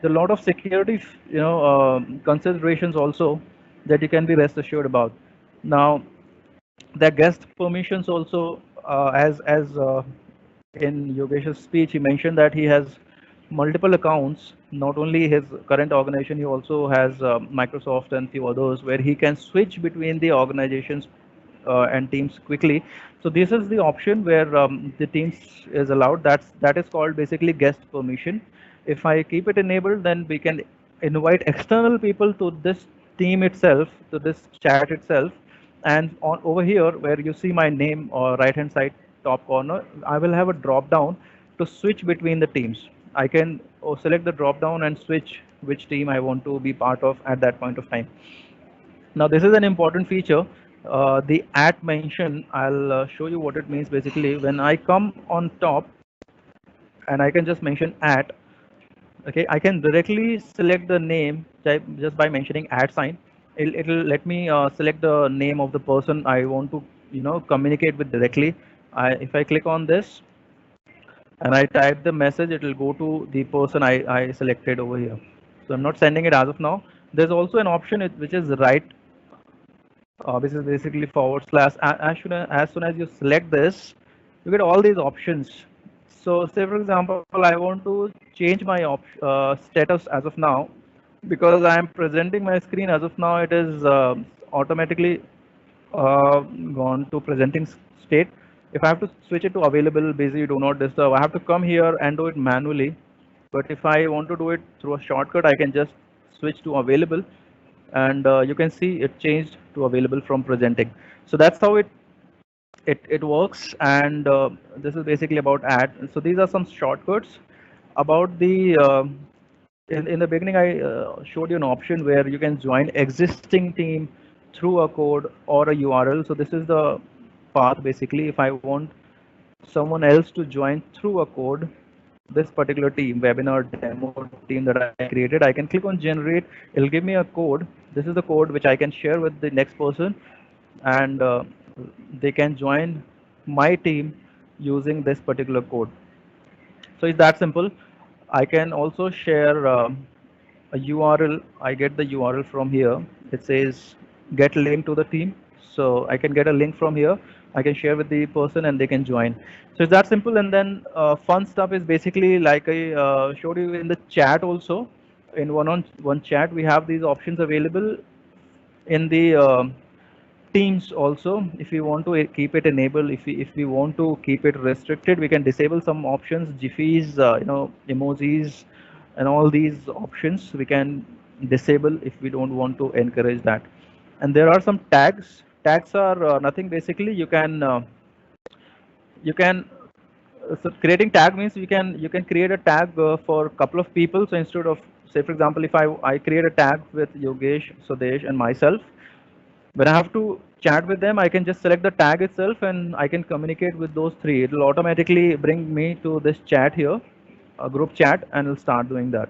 There are a lot of security considerations also that you can be rest assured about. Now the guest permissions also, as in Yogesh's speech, he mentioned that he has multiple accounts. Not only his current organization, he also has Microsoft and few others where he can switch between the organizations and teams quickly. So this is the option where the teams is allowed. That is called basically guest permission. If I keep it enabled, then we can invite external people to this team itself, to this chat itself, and on over here where you see my name or right hand side top corner, I will have a drop down to switch between the teams. I can select the drop down and switch which team I want to be part of at that point of time. Now this is an important feature. The at mention, I'll show you what it means basically. When I come on top and I can just mention at, okay, I can directly select the name type just by mentioning at sign. It'll let me select the name of the person I want to, communicate with directly. If I click on this and I type the message, it will go to the person I selected over here. So I'm not sending it as of now. There's also an option which is write, which is basically forward slash. As soon as you select this, you get all these options. So say for example, I want to change my status as of now. Because I am presenting my screen as of now, it is automatically gone to presenting state. If I have to switch it to available, busy, do not disturb, I have to come here and do it manually. But if I want to do it through a shortcut, I can just switch to available, and you can see it changed to available from presenting. So that's how it works, and this is basically about ad. So these are some shortcuts about the in the beginning. I showed you an option where you can join existing team through a code or a URL. So this is the path basically. If I want someone else to join through a code, this particular team, webinar demo team that I created, I can click on generate. It'll give me a code. This is the code which I can share with the next person, and they can join my team using this particular code. So it's that simple. I can also share a URL. I get the URL from here. It says get link to the team. So I can get a link from here. I can share with the person and they can join. So it's that simple. And then fun stuff is basically like I showed you in the chat also. In one-on-one chat, we have these options available in the teams also. If we want to keep it enabled, if we want to keep it restricted, we can disable some options, jiffies, emojis, and all these options we can disable if we don't want to encourage that. And there are some tags are nothing basically. You can so creating tag means you can create a tag for a couple of people. So instead of, say for example, if I create a tag with Yogesh, Sudesh, and myself, when I have to chat with them, I can just select the tag itself and I can communicate with those three. It will automatically bring me to this chat here, a group chat, and it'll start doing that.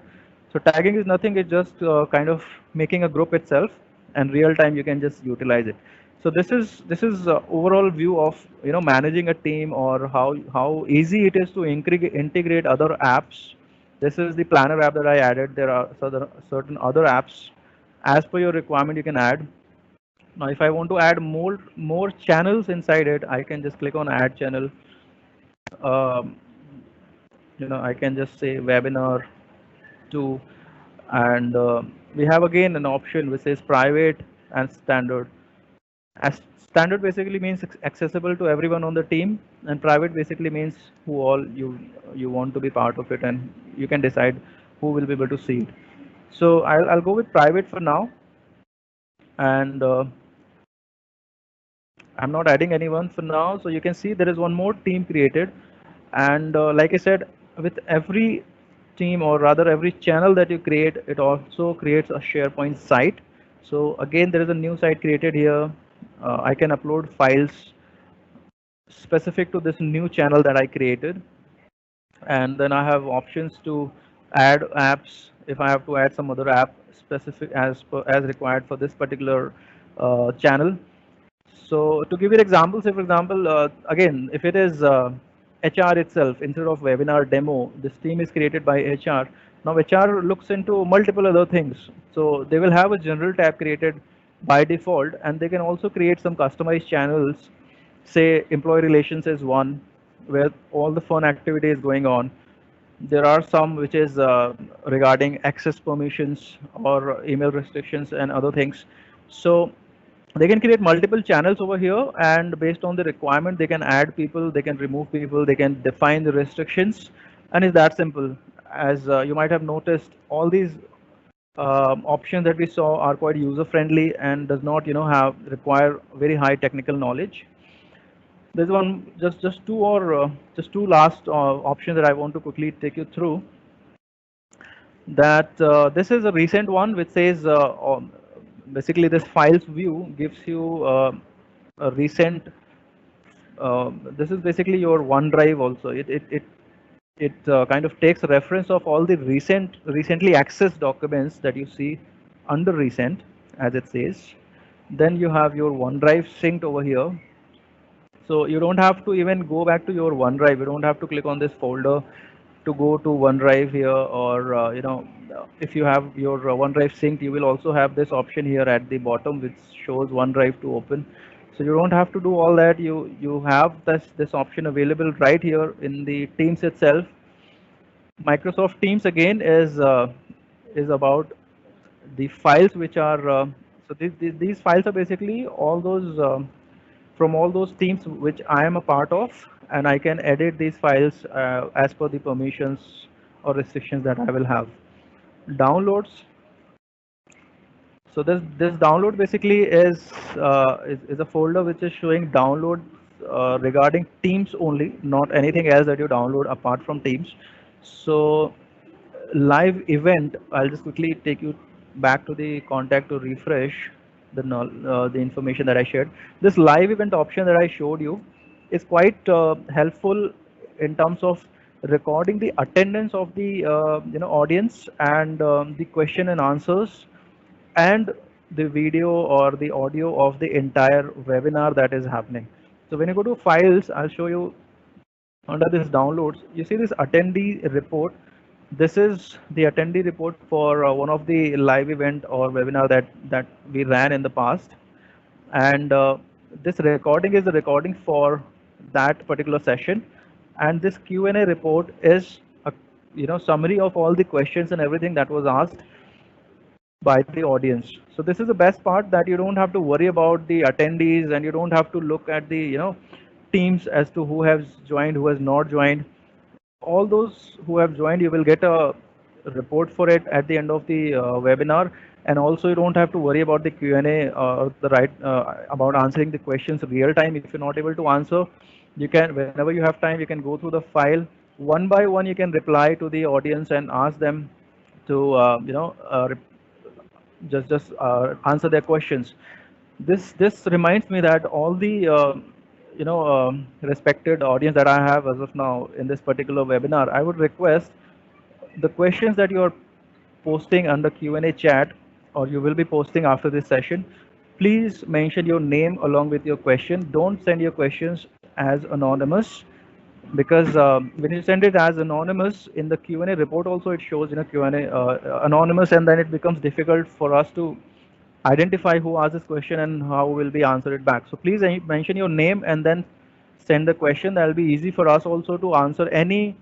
So tagging is nothing, it's just kind of making a group itself, and real time you can just utilize it. So this is overall view of managing a team, or how easy it is to integrate other apps. This is the planner app that I added. There are certain other apps as per your requirement you can add. Now, if I want to add more channels inside it, I can just click on add channel. Um, I can just say webinar 2, and we have again an option which says private and standard. As standard basically means accessible to everyone on the team, and private basically means who all you want to be part of it, and you can decide who will be able to see it. So I'll go with private for now, and I'm not adding anyone for now. So you can see there is one more team created. And like I said, with every team, or rather every channel that you create, it also creates a SharePoint site. So again, there is a new site created here. I can upload files specific to this new channel that I created. And then I have options to add apps if I have to add some other app specific as required for this particular channel. So to give you an example, say for example, again, if it is HR itself, instead of webinar demo, this team is created by HR. Now HR looks into multiple other things. So they will have a general tab created by default, and they can also create some customized channels. Say employee relations is one, where all the fun activity is going on. There are some which is regarding access permissions or email restrictions and other things. So they can create multiple channels over here, and based on the requirement they can add people, they can remove people, they can define the restrictions, and it's that simple. As you might have noticed, all these options that we saw are quite user friendly and does not have require very high technical knowledge. There's one just two or just two last options that I want to quickly take you through. That this is a recent one which says basically this files view gives you a recent. This is basically your OneDrive also. It kind of takes reference of all the recently accessed documents that you see under recent, as it says. Then you have your OneDrive synced over here. So you don't have to even go back to your OneDrive. You don't have to click on this folder to go to OneDrive here, or if you have your OneDrive synced, you will also have this option here at the bottom which shows OneDrive to open. So you don't have to do all that. You have this option available right here in the Teams itself. Microsoft Teams again is about the files which are these files are basically all those from all those teams which I am a part of, and I can edit these files as per the permissions or restrictions that I will have. Downloads. So this download basically is a folder which is showing downloads regarding Teams only, not anything else that you download apart from Teams. So live event, I'll just quickly take you back to the contact to refresh the information that I shared. This live event option that I showed you is quite helpful in terms of recording the attendance of the audience, and the question and answers, and the video or the audio of the entire webinar that is happening. So when you go to files, I'll show you under this downloads, you see this attendee report. This is the attendee report for one of the live event or webinar that we ran in the past, and this recording is the recording for that particular session, and this Q&A report is a summary of all the questions and everything that was asked by the audience. So this is the best part, that you don't have to worry about the attendees, and you don't have to look at the teams as to who has joined, who has not joined. All those who have joined, you will get a report for it at the end of the webinar, and also you don't have to worry about the Q&A the right about answering the questions real time. If you're not able to answer, you can, whenever you have time, you can go through the file one by one. You can reply to the audience and ask them to just answer their questions. This reminds me that all the respected audience that I have as of now in this particular webinar, I would request the questions that you are posting under Q&A chat, or you will be posting after this session, please mention your name along with your question. Don't send your questions as anonymous, because when you send it as anonymous in the Q&A report also, it shows in a Q&A anonymous, and then it becomes difficult for us to identify who asked this question and how will be answered it back. So please mention your name and then send the question. That will be easy for us also to answer any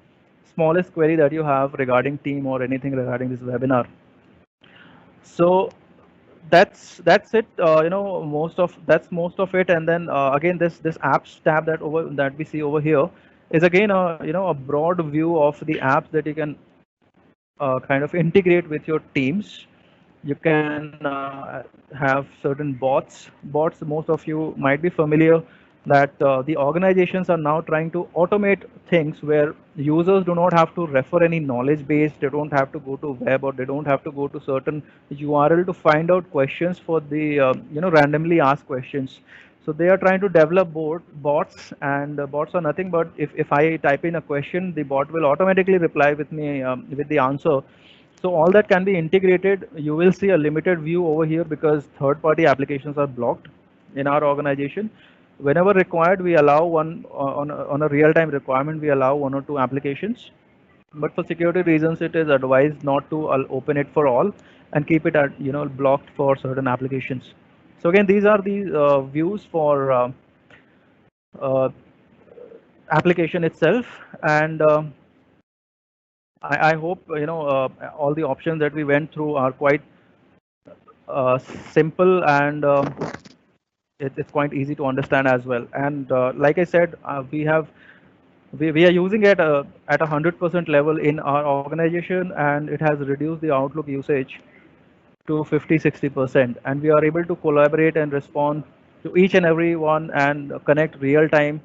smallest query that you have regarding team or anything regarding this webinar. So that's it. That's most of it. And then again, this apps tab that we see over here is again a broad view of the apps that you can kind of integrate with your teams. You can have certain bots. Most of you might be familiar that the organizations are now trying to automate things where users do not have to refer any knowledge base. They don't have to go to web, or they don't have to go to certain URL to find out questions for the randomly asked questions. So they are trying to develop bots, and bots are nothing but, if I type in a question, the bot will automatically reply with me with the answer. So all that can be integrated. You will see a limited view over here because third-party applications are blocked in our organization. Whenever required, we allow one on a real-time requirement. We allow one or two applications, but for security reasons, it is advised not to open it for all and keep it at blocked for certain applications. So again, these are the views for uh, application itself, and I hope all the options that we went through are quite simple, and it's quite easy to understand as well. And like I said, we are using it at 100% level in our organization, and it has reduced the Outlook usage to 50-60%, and we are able to collaborate and respond to each and every one and connect real time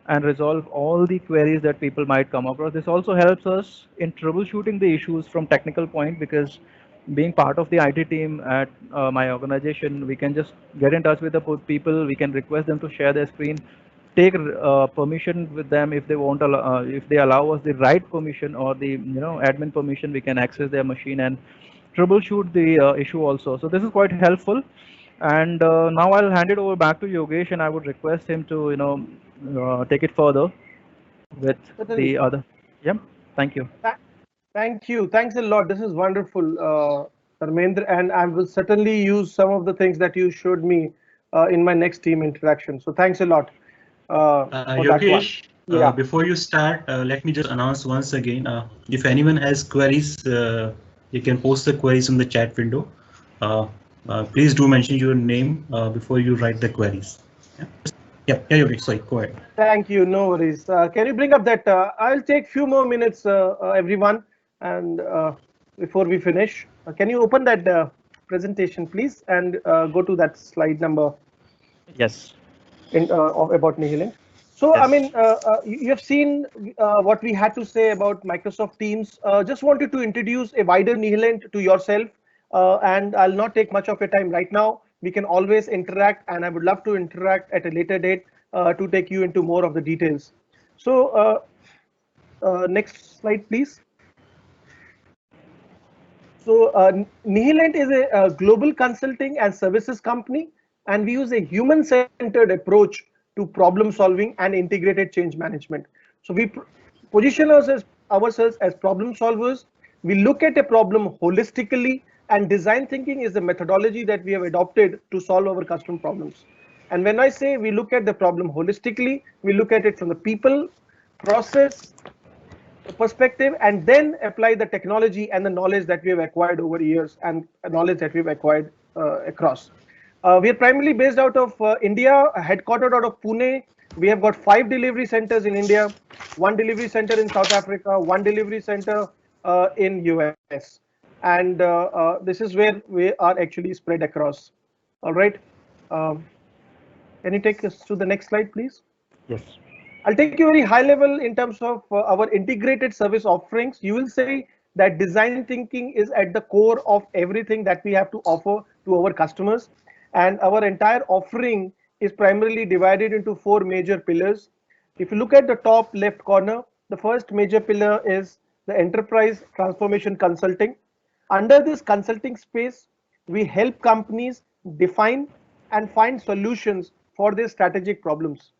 and resolve all the queries that people might come across. This also helps us in troubleshooting the issues from technical point, because being part of the IT team at my organization, we can just get in touch with the people. We can request them to share their screen, take permission with them if they won't allow, if they allow us the right permission or the admin permission, we can access their machine and troubleshoot the issue also. So this is quite helpful. And now I'll hand it over back to Yogesh, and I would request him to take it further with Certainly. the other. Yeah, thank you. Thank you. Thanks a lot. This is wonderful, Dharmendra, and I will certainly use some of the things that you showed me in my next team interaction. So thanks a lot for that one. Yogesh, Yeah. before you start, let me just announce once again, if anyone has queries, you can post the queries in the chat window. Please do mention your name before you write the queries. Yeah, Yogesh, sorry, go ahead. Thank you. No worries. Can you bring up that? I'll take few more minutes, everyone, and before we finish, can you open that presentation, please, and go to that slide number Yes. about Nihilink. So, I mean, Yes. you have seen what we had to say about Microsoft Teams. Just wanted to introduce a wider Nihilink to yourself, and I'll not take much of your time right now. We can always interact, and I would love to interact at a later date to take you into more of the details. So, next slide, please. So, Nihilent is a global consulting and services company, and we use a human-centered approach to problem solving and integrated change management. So, we position ourselves as problem solvers. We look at a problem holistically, and design thinking is the methodology that we have adopted to solve our custom problems. And when I say we look at the problem holistically, we look at it from the people, process, perspective, and then apply the technology and the knowledge that we have acquired over years and knowledge that we've acquired across. We are primarily based out of India, headquartered out of Pune. We have got 5 delivery centers in India, 1 delivery center in South Africa, 1 delivery center in US. And this is where we are actually spread across. All right. Um, can you take us to the next slide, please? Yes. I'll take you very high level in terms of our integrated service offerings. You will say that design thinking is at the core of everything that we have to offer to our customers. And our entire offering is primarily divided into 4 major pillars. If you look at the top left corner, the first major pillar is the enterprise transformation consulting. Under this consulting space, we help companies define and find solutions for their strategic problems.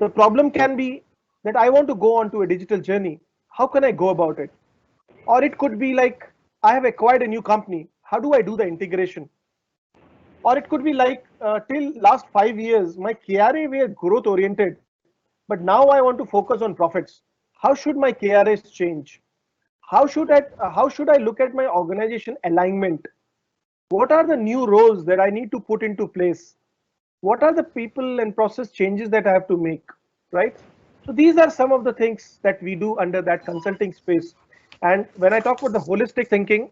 The problem can be that I want to go on to a digital journey. How can I go about it? Or it could be like, I have acquired a new company. How do I do the integration? Or it could be like, till last 5 years, my KRA were growth oriented, but now I want to focus on profits. How should my KRAs change? How should I look at my organization alignment? What are the new roles that I need to put into place? What are the people and process changes that I have to make, right? So these are some of the things that we do under that consulting space. And when I talk about the holistic thinking,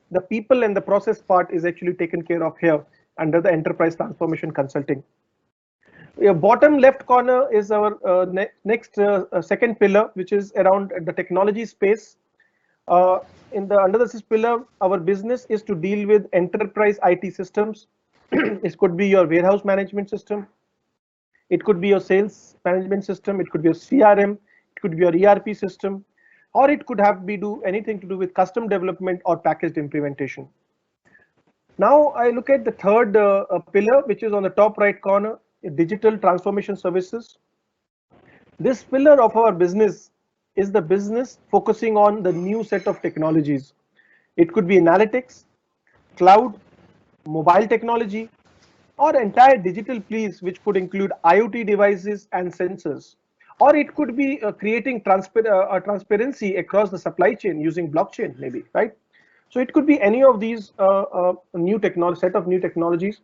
the people and the process part is actually taken care of here under the enterprise transformation consulting. Your bottom left corner is our next second pillar, which is around the technology space. In the under this pillar, our business is to deal with enterprise IT systems. It could be your warehouse management system. It could be your sales management system. It could be your CRM. It could be your ERP system, or it could have be do anything to do with custom development or packaged implementation. Now I look at the third pillar, which is on the top right corner, digital transformation services. This pillar of our business is the business focusing on the new set of technologies. It could be analytics, cloud, mobile technology, or entire digital piece, which could include IoT devices and sensors. Or it could be creating transparency across the supply chain using blockchain, maybe, right? So it could be any of these new technology set of new technologies.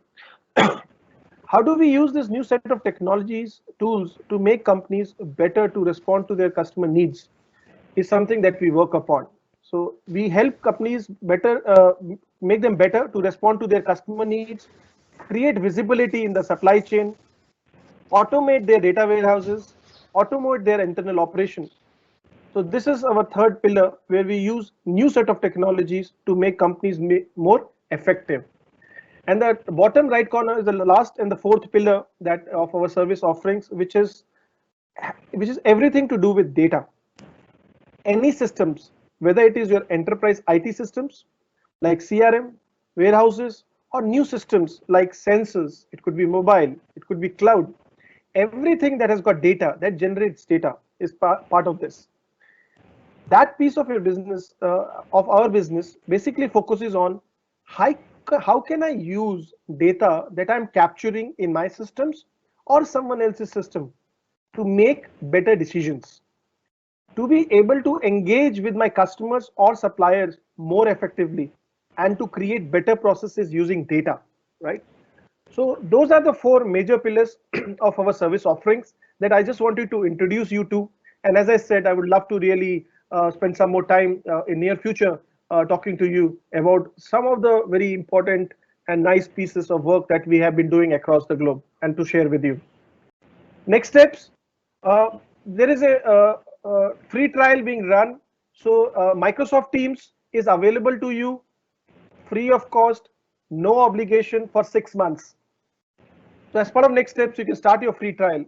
How do we use this new set of technologies tools to make companies better to respond to their customer needs is something that we work upon. So we help companies better, make them better to respond to their customer needs, create visibility in the supply chain, automate their data warehouses, automate their internal operation. So this is our third pillar, where we use new set of technologies to make companies more effective. And the bottom right corner is the last and the fourth pillar that of our service offerings, which is everything to do with data. Any systems, whether it is your enterprise IT systems like CRM, warehouses, or new systems like sensors, it could be mobile, it could be cloud. Everything that has got data, that generates data, is part of this. That piece of your business, of our business, basically focuses on how can I use data that I'm capturing in my systems or someone else's system to make better decisions, to be able to engage with my customers or suppliers more effectively, and to create better processes using data, right? So those are the four major pillars of our service offerings that I just wanted to introduce you to. And as I said, I would love to really spend some more time in near future talking to you about some of the very important and nice pieces of work that we have been doing across the globe and to share with you. Next steps, there is a free trial being run. So Microsoft Teams is available to you free of cost, no obligation for 6 months. So as part of next steps, you can start your free trial.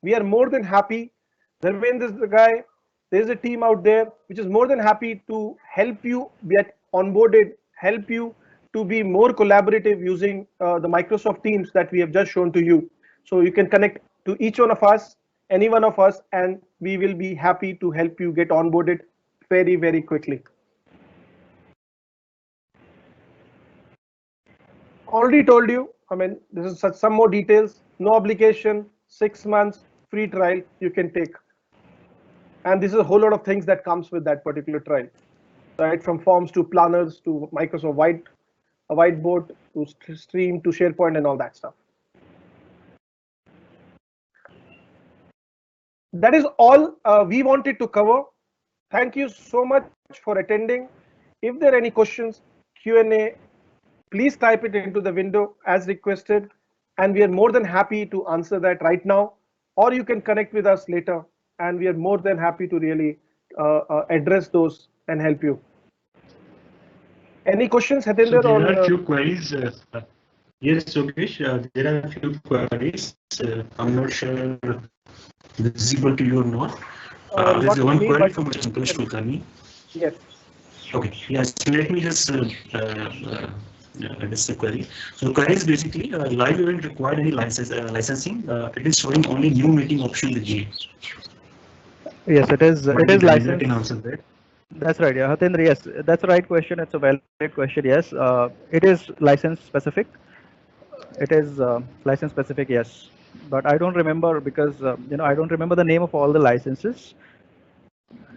We are more than happy. Dharmendra is the guy. There is a team out there which is more than happy to help you get onboarded, help you to be more collaborative using the Microsoft Teams that we have just shown to you. So you can connect to each one of us, any one of us, and we will be happy to help you get onboarded very, very quickly. Already told you, I mean, this is some more details, no obligation, 6 months, free trial you can take. And this is a whole lot of things that comes with that particular trial, right? From forms to planners to Microsoft whiteboard to stream to SharePoint and all that stuff. That is all we wanted to cover. Thank you so much for attending. If there are any questions, Q&A, please type it into the window as requested, and we are more than happy to answer that right now, or you can connect with us later, and we are more than happy to really address those and help you. Any questions, Hatinder? So there are a few queries. Yes, Yogesh, there are a few queries. I'm not sure visible to you or not. There's one query from Pankaj Kulkarni. Yes. Okay. Yes. So let me just this query. So the query is basically live event required any licensing. It is showing only new meeting option with G. Yes, it is. It is licensed. Answer that. That's right. Yeah, Hatindra. Yes, that's the right question. It's a valid question. Yes, it is license specific. It is license specific. Yes, but I don't remember because I don't remember the name of all the licenses.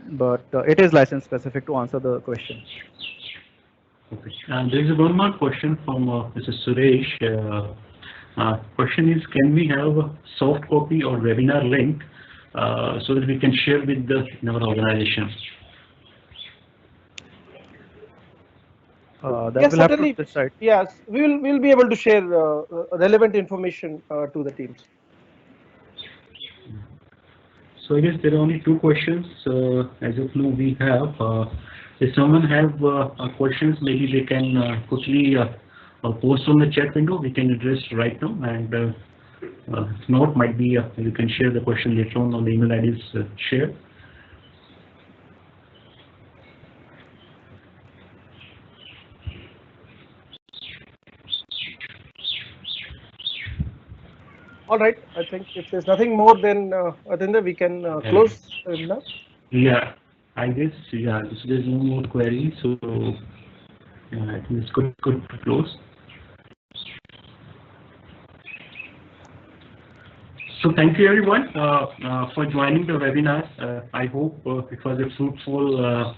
But it is license specific to answer the question. Okay. And there is one more question from Mr. Suresh. Question is, can we have a soft copy or webinar link so that we can share with our organization? Yes, certainly. Yes, we'll be able to share relevant information to the teams. So I guess there are only two questions as of now we have. If someone have questions, maybe they can quickly post on the chat window. We can address right now, and if not, might be you can share the question later on the email IDs shared. All right. I think if there's nothing more, then Hatinder, we can close the webinar. Yeah, I guess there's no more queries, so I think it's good to close. So thank you everyone for joining the webinar. I hope it was a fruitful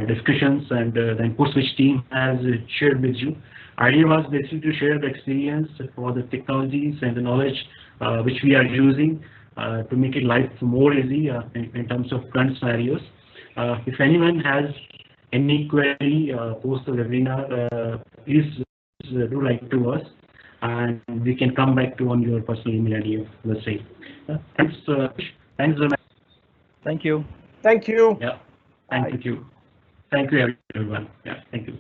discussions and the inputs which team has shared with you. Idea was basically to share the experience for the technologies and the knowledge which we are using to make it life more easy in terms of current scenarios. If anyone has any query post the webinar, please do write to us. and we can come back to on your personal email ID of the same. Thanks, thanks, Thank you. Thank you. yeah, Bye. thank you. Thank you, everyone. Yeah, thank you.